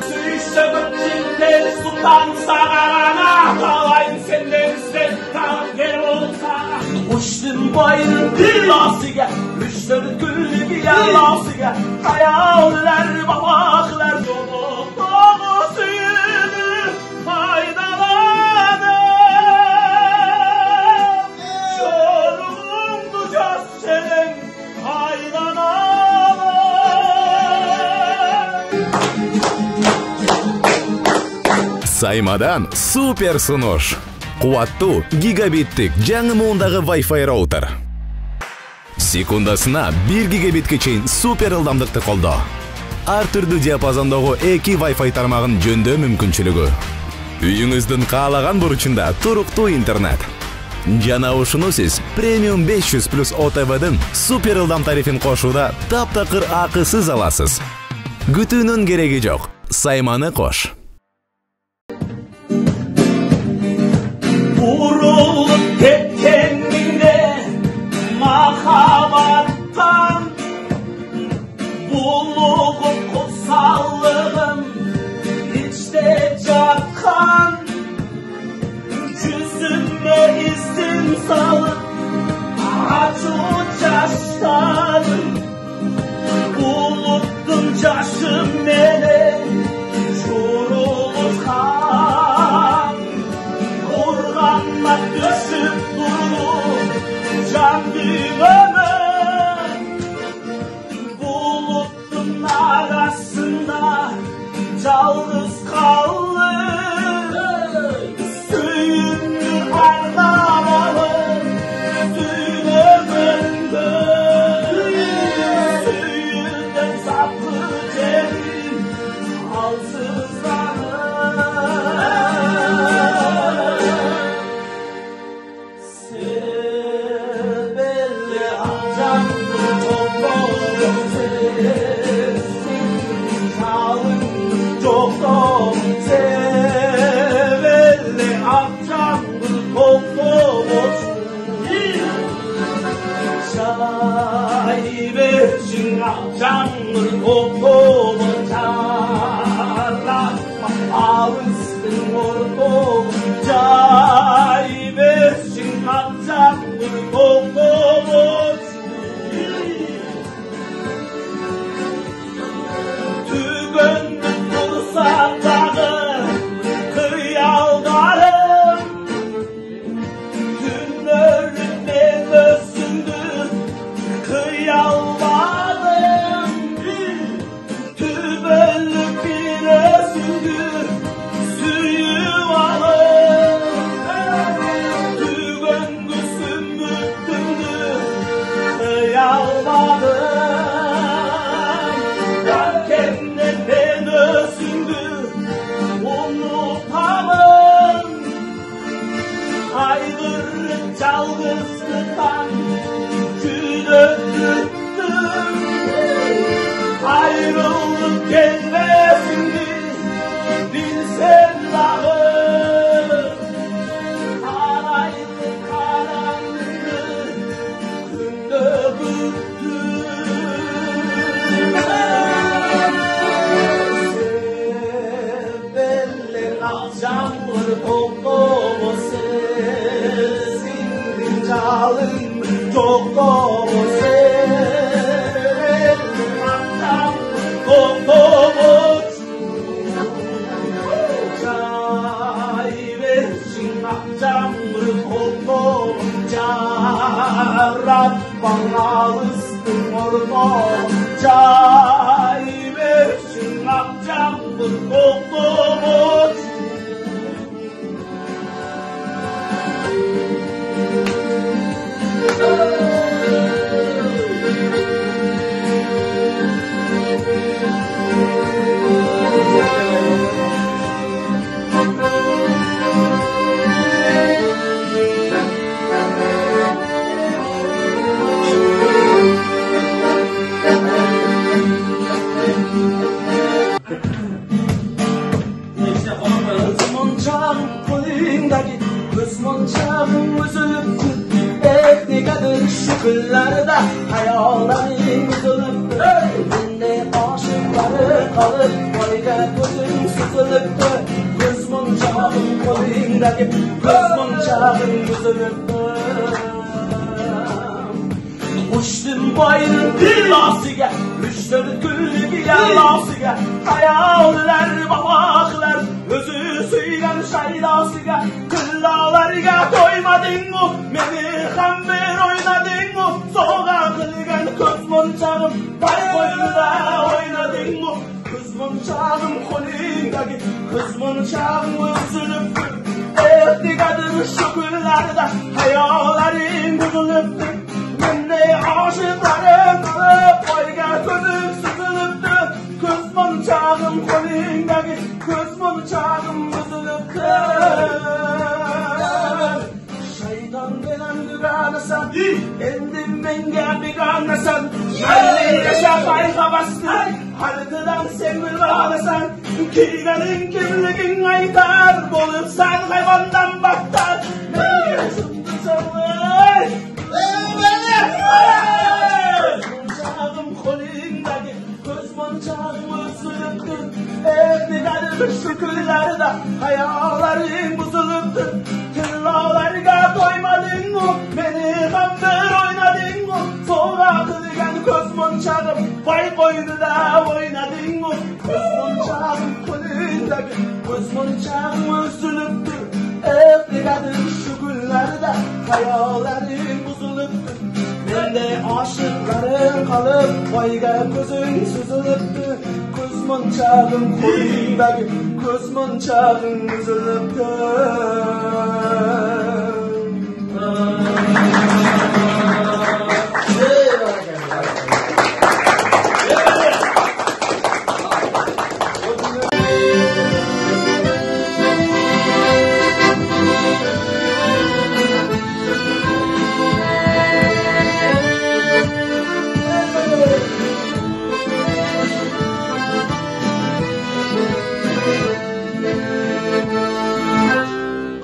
Süyüşüp cilden sultan sağana Kalayım senden ister Gel olsa Uçtum boynun dillasıga Müşteri gülü yallasıga Hayaller babaklar dolu Dolu suyunu faydaladım Çoruğumdu göz senin faydaladım Saymadan super sunuş. Quvvattуу gigabitlik жаңы муундағы Wi-Fi роутер. Секундасына 1 гигабитке чейин супер ылдамдыкты колдоо. Ар түрдүү диапазондогу 2 Wi-Fi тармагын жөндөө мүмкүнчүлүгү. Үйүңүздүн каалаган бурчунда туруктуу интернет. Жана ушуну сиз премиум 500 плюс OTV'дин супер ылдам тарифин кошууда таптакыр акысыз аласыз. Күтүүнүн кереги жок. Сайманы кош. Vurulup ketkeninde mahabattan Buluğum kutsallığım içte çakkan Yüzüme izin salıp acı çaşlarım Buluttum caşım mene çurulur kan Organlar düşüp durur can düğümü Bulutun arasında yalnız kaldım Suyundur arnavalı suyunumunda Suyundan saplı cerim halsızlanır Canlı kokulu çarlar Ağızsın ordu Cay versin canlı kokulu Tügündür dursa dağı Kıyaldarım Günlerin meyvesindür Kıyaldarım Çalgıslıktan külöktüm Ayrılık gelmesini bilsem dağı Karaydı karanlık günde büktüm Sevenler akşamları koktuğumu Çalın çok doğru severim Akşam koktuğumuz Çay versin akşamları koktuğumuz Çarap bana ıstım orada Çay versin akşamları koktuğumuz Kıllarda hayallerim üzülüp Elinde aşıkları kalıp Boyga gözün süzülüptü, göz monçağın kolundaki göz monçağın büzülüptü. Uçtum boynun dillasıga, 3-4 günlük yallasıga, hayaller babaklar, özü suygan şaydasıga, kıllalarga doymadın mı, beni hamber oynadın mı, soğuğa kılgan köz monçağım, bay boynunda oynadın mı, köz monçağım kolundaki, köz monçağım üzülüptü, ehtigadın şükürlerde, hayallerim bozuluptu. Mende aşıklarım kalıp, boyga gözüm süzülüptü, köz monçağım kolundaki, köz monçağım üzülüptü. Şeytan denen düganasan, endim benge beganasan, yerli yaşa kayga bastı, halkıdan sen gülganasan, kiyganin kimligin aytar, bolup sen hayvandan baktar, beni yaşımdı çalay. Monçağım kolundaki, göz monçağım üzülüptü, ehtigadın şükürlerde, hayallerim bozuluptu. Kıllalarga doymadın mı, beni hamber oynadın mı, soğuğa kılgan göz monçağım, bay boynunda oynadın mı, göz monçağım kolundaki, göz monçağım üzülüptü, ehtigadın şükürlerde, hayallerim bozuluptu. Mende aşıklarım kalıp, boyga gözün süzülüptü, köz monçağım kolundaki, köz monçağım üzülüptü.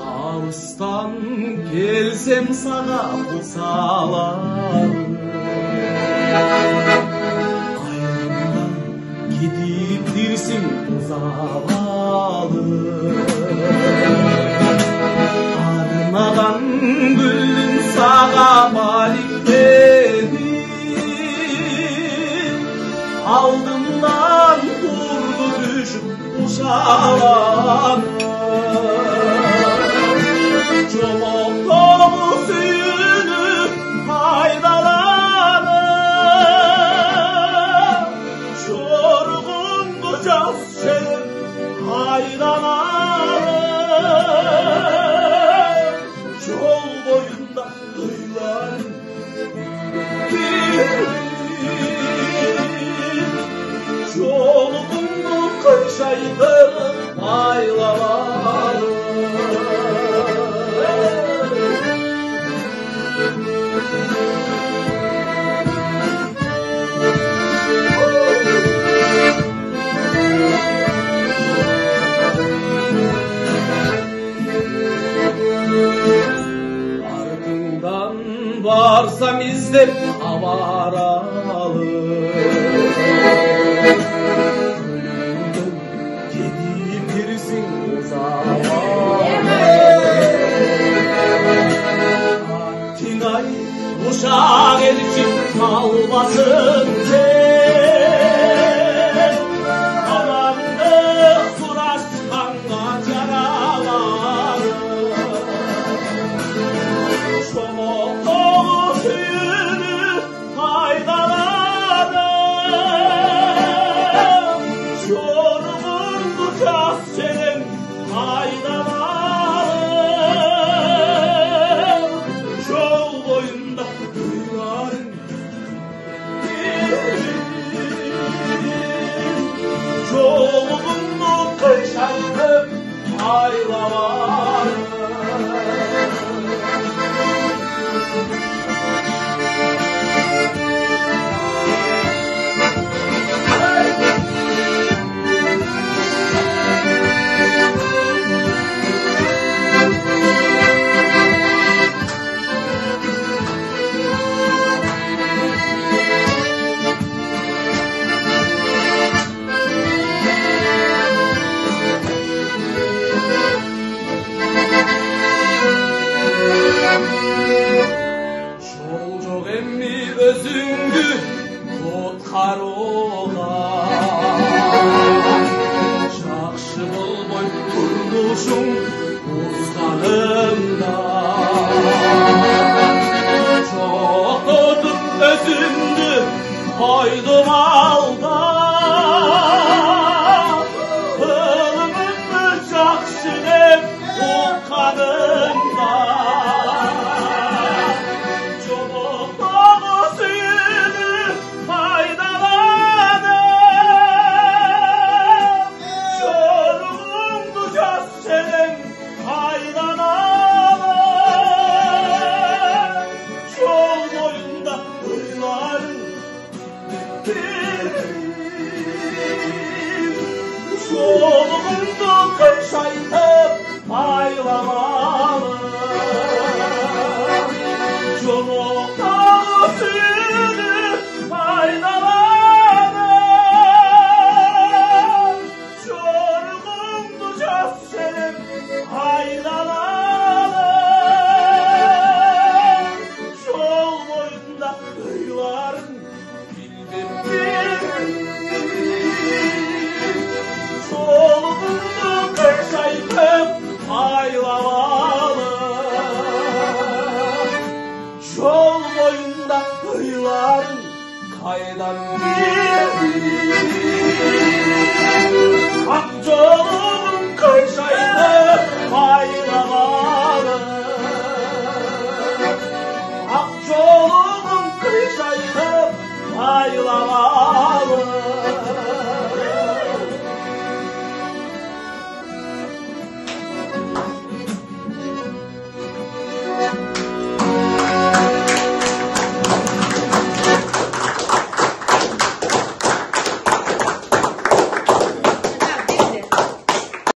Ağustan gelsem sana bu sağlar, ayrımdan gidip dirsin zavallı. Armadan güldün sağa malik dedi, aldımdan vurdu düşüp uşağına. Çomokluğumu suyunu faydalanır, çorgun bucaz şerif haydalanır. Çol boyunda duylar çolgunlu kışaydır faydalanır. Ardından varsam izler avaralı, ölümden gidip girsin zavallı. Tinay uşak elçin kalmasın sen, karanlık suraşkanla caralar. Çomokluğu suyunu faydalanır, çorgun bucaz senin faydalanır. Çol boyunda duyarım Kuşun uzanımda çok tutup özümdü koydum alda Kılımın bıçak sinip bu kanımda Çoluk dolu suyunu faydaladım Çoruğumdu senin faydaladım Çol boyunda hıyların Çoluğumdu kışaytıp paylamalı Çoluk dolu suyunu faydaladım Çoruğumdu senin faydaladım Çol boyunda hıyların Çoluğumdu kışaytıp paylamalı Çol boyunda hıyların kaydan Ak çoluğum kışaytıp paylamalı Ak çoluğum kışaytıp paylamalı